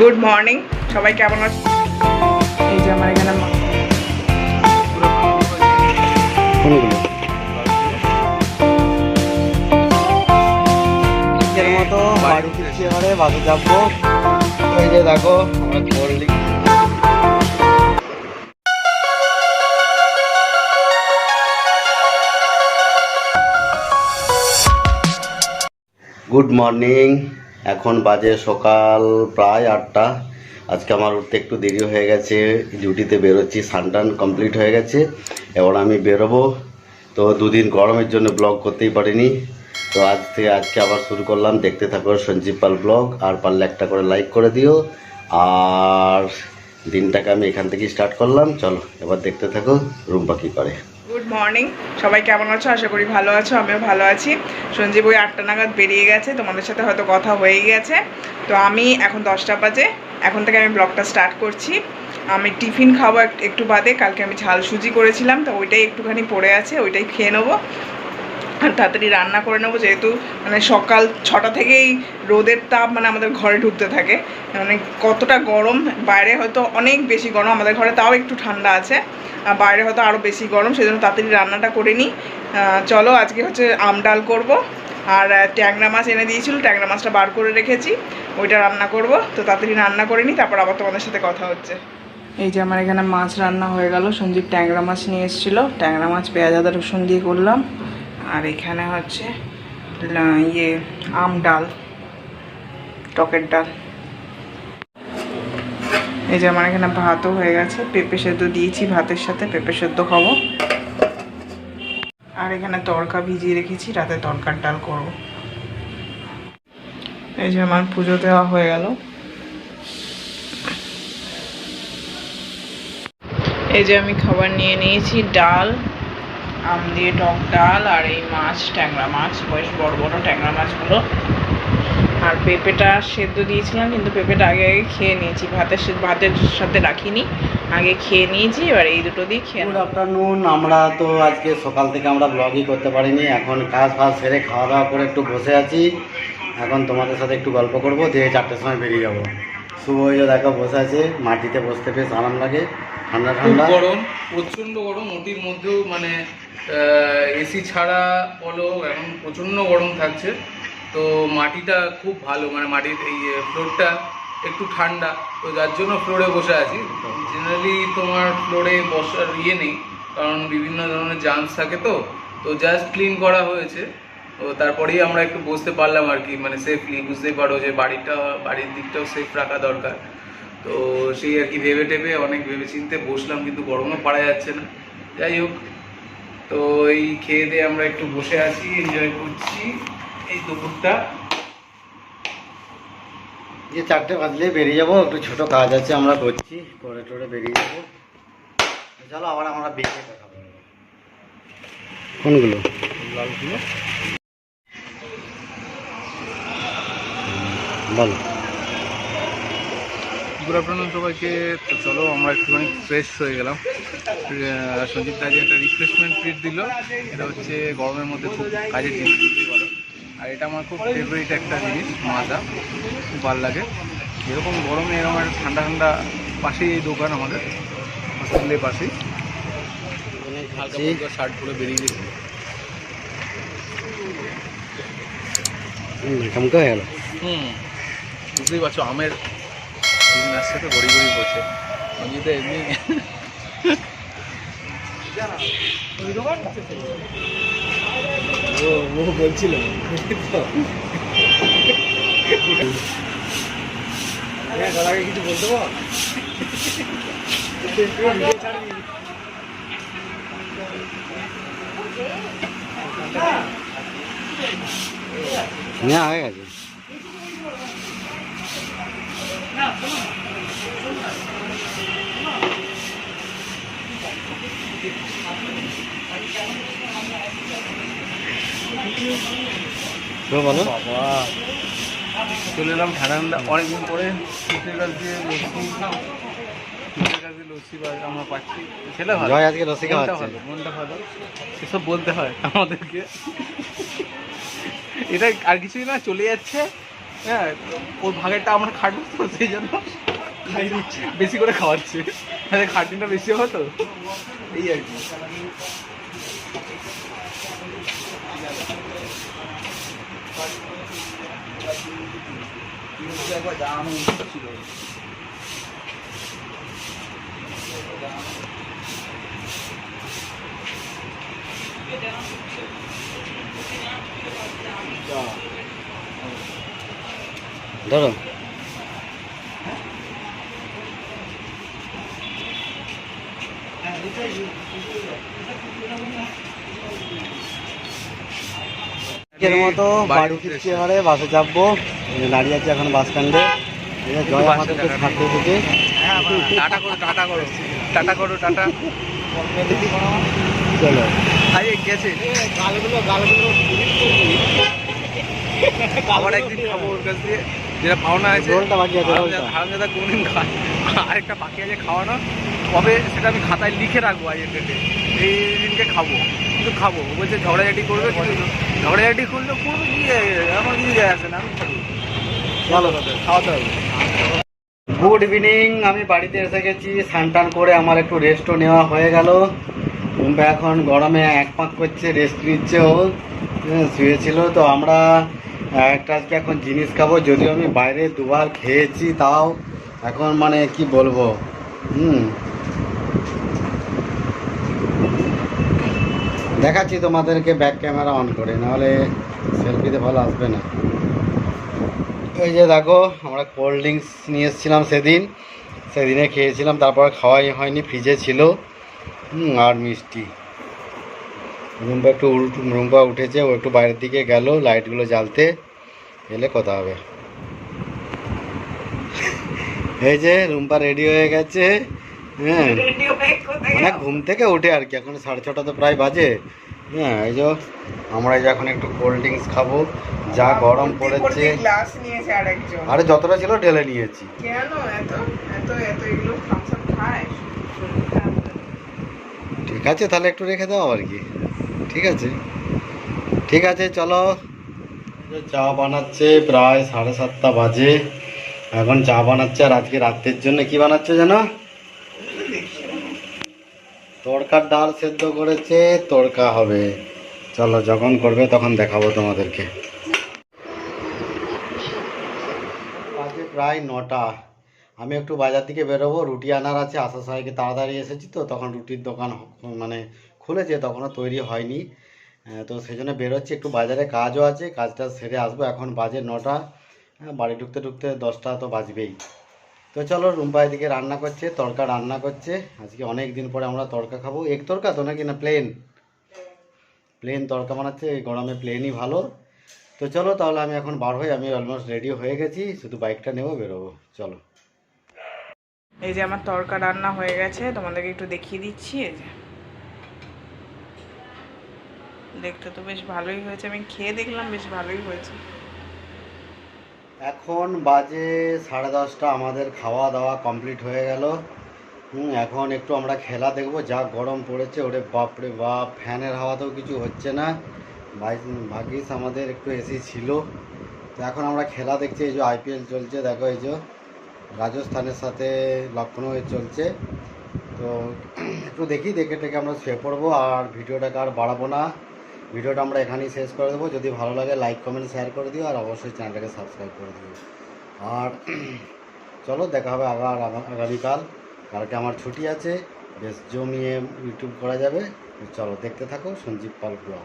Good morning সবাই কেমন আছো? এই যে আমার এখানে মতো বাড়ি ফিরছি, এবারে বাসে যাবো। এই যে দেখো আমরা কোল্ড গুড মর্নিং। এখন বাজে সকাল প্রায় 8টা। আজকে আমার উঠতে একটু দেরি হয়ে গেছে, ডিউটিতে বেরোচ্ছি, স্নান কমপ্লিট হয়ে গেছে, এবার আমি বেরোবো। তো দুদিন গরমের জন্য ব্লগ করতেই পারিনি, তো আজকে আবার শুরু করলাম। দেখতে থাকো সঞ্জীব পাল ব্লগ, আর পারলে একটা করে লাইক করে দিও। আর দিনটাকে আমি এখান থেকেই স্টার্ট করলাম। চলো এবার দেখতে থাকো রুম্পা কী করে। গুড মর্নিং সবাই কেমন আছো? আশা করি ভালো আছো, আমিও ভালো আছি। সঞ্জীব ওই 8টা নাগাদ বেরিয়ে গেছে, তোমাদের সাথে হয়তো কথা হয়েই গেছে। তো আমি এখন 10টা বাজে, এখন থেকে আমি ব্লগটা স্টার্ট করছি। আমি টিফিন খাবো একটু বাদে। কালকে আমি ঝাল সুজি করেছিলাম, তো ওইটাই একটুখানি পড়ে আছে, ওইটাই খেয়ে নেবো। আর তাড়াতাড়ি রান্না করে নেবো, যেহেতু মানে সকাল 6টা থেকেই রোদের তাপ মানে আমাদের ঘরে ঢুকতে থাকে। মানে কতটা গরম, বাইরে হয়তো অনেক বেশি গরম, আমাদের ঘরে তাও একটু ঠান্ডা আছে, আর বাইরে হয়তো আরও বেশি গরম, সেই জন্য তাড়াতাড়ি রান্নাটা করে নিই। চলো আজকে হচ্ছে আম ডাল করবো, আর ট্যাংরা মাছ এনে দিয়েছিল, ট্যাংরা মাছটা বার করে রেখেছি, ওইটা রান্না করব। তো তাড়াতাড়ি রান্না করে নিই, তারপর আবার তোমাদের সাথে কথা হচ্ছে। এই যে আমার এখানে মাছ রান্না হয়ে গেল। সঞ্জীব ট্যাংরা মাছ নিয়ে এসেছিলো, ট্যাংরা মাছ পেঁয়াজ আদা রসুন দিয়ে করলাম। আর এখানে হচ্ছে আম ডাল, টকের ডাল। এই যে আমার এখানে ভাতও হয়ে গেছে, পেঁপে সেদ্ধ দিয়েছি ভাতের সাথে, পেঁপে সেদ্ধ খাবো। আর এখানে তড়কা ভিজিয়ে রেখেছি, রাতে তড়কার ডাল করব। এই যে আমার পুজো দেওয়া হয়ে গেল। এই যে আমি খাবার নিয়ে নিয়েছি, ডাল, আম দিয়ে টক ডাল, আর এই মাছ, ট্যাংরা মাছ, বেশ বড় বড় ট্যাংরা মাছগুলো। আর পেঁপেটা সেদ্ধ দিয়েছিলাম, কিন্তু পেঁপেটা আগে খেয়ে নিয়েছি, ভাতের সাথে রাখিনি, আগে খেয়ে নিয়েছি। এবার এই দুটো দিয়ে খেয়ে। Good afternoon. আমরা তো আজকে সকাল থেকে আমরা ব্লগই করতে পারিনি, এখন কাজ ফাজ সেরে খাওয়া দাওয়া করে একটু বসে আছি। এখন তোমাদের সাথে একটু গল্প করবো, দিয়ে 4টের সময় বেরিয়ে যাবো। শুভ হয়ে দেখো বসে আছে, মাটিতে বসতে বেশ আরাম লাগে, ঠান্ডা ঠান্ডা। গরম, প্রচণ্ড গরম, ওটির মধ্যেও মানে এসি ছাড়া হলো, এখন প্রচণ্ড গরম থাকছে। তো মাটিটা খুব ভালো, মানে মাটির এই ফ্লোরটা একটু ঠান্ডা, তো যার জন্য ফ্লোরে বসে আছি। জেনারেলি তোমার ফ্লোরে বসার নেই, কারণ বিভিন্ন ধরনের জার্মস থাকে, তো জাস্ট ক্লিন করা হয়েছে। তো তারপরেই আমরা একটু বসতে পারলাম আর কি, মানে সেফলি। বুঝতেই পারো যে বাড়ির দিকটাও সেফ রাখা দরকার। তো সেই আর কি ভেবে টেবে অনেক ভেবে চিনতে বসলাম, কিন্তু গরমও পারা যাচ্ছে না। যাই হোক, তো এই খেয়ে দিয়ে আমরা একটু বসে আছি, এনজয় করছি এই দুপুরটা। যে 4টে বাজলে বেরিয়ে যাবো, একটু ছোট কাজ আছে আমরা করছি, করে টোরে বেরিয়ে যাবো। চলো আবার আমরা বেরিয়ে কথা বলবো। কোনগুলো? লালগুলো বলো। গুড আফটারনুন সবাইকে। তো চলো আমরা একটুখানি ফ্রেশ হয়ে গেলাম। সঞ্জীব দাজি একটা রিফ্রেশমেন্ট ট্রিট দিল, এটা হচ্ছে গরমের মধ্যে খুব কাজের জিনিস দিতেই পারো। আর এটা আমার খুব ফেভারিট একটা জিনিস, মাজা, খুব ভালো লাগে। এরকম গরমে এরকম একটা ঠান্ডা ঠান্ডা, পাশেই এই দোকান আমাদের হসপিটালের পাশেই। হালকা হালকা শার্ট পরে বেরিয়ে গেছি। হয়ে গেল। বুঝতেই পারছো, আমের সিজন আসছে, তো গড়ি গড়ি পড়ছে। আমি তো এমনি ও বলছিল কিছু বলতে পার। না হয়ে গেছে। বলো। বাবা, চলে এলাম ঠান্ডা ঠান্ডা অনেকদিন পরে শীতের কাছ দিয়ে লস্যি আমরা পাচ্ছি, খেলে ভালো। আজকে লস্যি খাওয়াচ্ছে, মনটা ভালো, এসব বলতে হয় আমাদেরকে। এটা আর কিছুই না, চলে যাচ্ছে হ্যাঁ, ওর ভাগেরটা আমরা খাটবো তো, সেই জন্য বেশি করে খাওয়াচ্ছে, তাহলে খাটনিটা বেশি হবে তো, এই আর কি। ধরো এর মতো বাড়ি ফিরছি, এবারে বাসে চাপবো। দাঁড়িয়ে আছে এখন বাস স্ট্যান্ডে। জয় আমাদেরকে ছাড়তে দিতে। টাটা করো, টাটা করো, টাটা করো, টাটা। চলো আরে গেছে গালগুলো আবার একদিন খাবো ওর কাছ দিয়ে, যেটা পাওনা আছে। রোলটা বাকি আছে, রোলটা হারামজাদা কোনদিন খায়, আরেকটা বাকি আছে খাওয়ানো, কবে সেটা আমি খাতায় লিখে রাখবো আজকের ডেটে, এই দিনকে খাবো, কিন্তু খাবো। ও বলছে ঝগড়াঝাটি করবে, কিন্তু ঝগড়াঝাটি করলে করবে, গিয়ে আমার কিছু যায় আসে না, আমি খাবো। ভালো কথা, খাওয়াতে হবে। গুড ইভিনিং, আমি বাড়িতে এসে গেছি। স্নান করে আমার একটু রেস্টও নেওয়া হয়ে গেল। রুম্পা এখন গরমে এক পাক করছে, রেস্ট নিচ্ছে। ও শুয়েছিল। তো আমরা একটা আজকে এখন জিনিস খাবো, যদিও আমি বাইরে দুবার খেয়েছি, তাও এখন মানে কি বলবো, দেখাচ্ছি তোমাদেরকে ব্যাক ক্যামেরা অন করে, নাহলে সেলফিতে ভালো আসবে না। এই যে দেখো, আমরা কোল্ড ড্রিঙ্কস নিয়ে এসেছিলাম সেদিনে খেয়েছিলাম, তারপর খাওয়াই হয়নি, ফ্রিজে ছিল। আর মিষ্টি। রুম্পা উঠেছে, ও একটু বাইরের দিকে গেল লাইটগুলো জ্বালতে, এলে কথা হবে। এই যে রুম্পা রেডি হয়ে গেছে। হ্যাঁ, মানে ঘুম থেকে উঠে আর কি, এখন 6:30 তো প্রায় বাজে। হ্যাঁ, এই যে আমরা এই যে এখন একটু কোল্ড ড্রিঙ্কস খাবো, যা গরম পড়েছে। আরে যতটা ছিল ঢেলে নিয়েছি। ঠিক আছে, তাহলে একটু রেখে দাও আর কি। ঠিক আছে চলো। চা বানাচ্ছে, প্রায় 7:30 বাজে, এখন চা বানাচ্ছে। আর আজকে রাতের জন্য কি বানাচ্ছে জানো? তড়কার ডাল সেদ্ধ করেছে, তড়কা হবে। চলো, যখন করবে তখন দেখাবো তোমাদেরকে। আজকে প্রায় 9টা। আমি একটু বাজার দিকে বেরোবো, রুটি আনার আছে। আসার সময় তাড়াতাড়ি এসেছি তো, তখন রুটির দোকান মানে খুলেছে, তখনও তৈরি হয়নি। তো সেই জন্য বেরোচ্ছি, একটু বাজারে কাজও আছে, কাজটা সেরে আসবো। এখন বাজে 9টা, বাড়ি ঢুকতে 10টা তো বাজবেই। তো চলো, রুম্পা এদিকে রান্না করছে, তড়কা রান্না করছে। আজকে অনেক দিন পরে আমরা তড়কা খাবো। এগ তড়কা তো নাকি, না প্লেন তড়কা বানাচ্ছে। এই গরমে প্লেনই ভালো। তো চলো তাহলে, আমি এখন বার হই। আমি অলমোস্ট রেডি হয়ে গেছি, শুধু বাইকটা নেবো, বেরোবো। চলো। এই যে আমার তড়কা রান্না হয়ে গেছে, তোমাদেরকে একটু দেখিয়ে দিচ্ছি। এই যে দেখতে তো বেশ ভালোই হয়েছে, আমি খেয়ে দেখলাম বেশ ভালোই হয়েছে। এখন বাজে 10:30, আমাদের খাওয়া দাওয়া কমপ্লিট হয়ে গেল। এখন একটু আমরা খেলা দেখবো, যা গরম পড়েছে, ওরে বাপরে বাপ, ফ্যানের হাওয়াতেও কিছু হচ্ছে না। ভাগ্যিস আমাদের একটু এসি ছিল। তো এখন আমরা খেলা দেখছি। এই যে IPL চলছে, দেখো, এই যে রাজস্থানের সাথে লখনৌ চলছে। তো একটু দেখে টেকে আমরা শুয়ে পড়বো। আর ভিডিওটাকে আর বাড়াবো না, ভিডিওটা আমরা এখানেই শেষ করে দেবো। যদি ভালো লাগে লাইক কমেন্ট শেয়ার করে দিও, আর অবশ্যই চ্যানেলটাকে সাবস্ক্রাইব করে দিও। আর চলো, দেখা হবে আগামীকাল। কালকে আমার ছুটি আছে, বেশ জমিয়ে ইউটিউব করা যাবে। চলো, দেখতে থাকো সঞ্জীব পাল ব্লগ।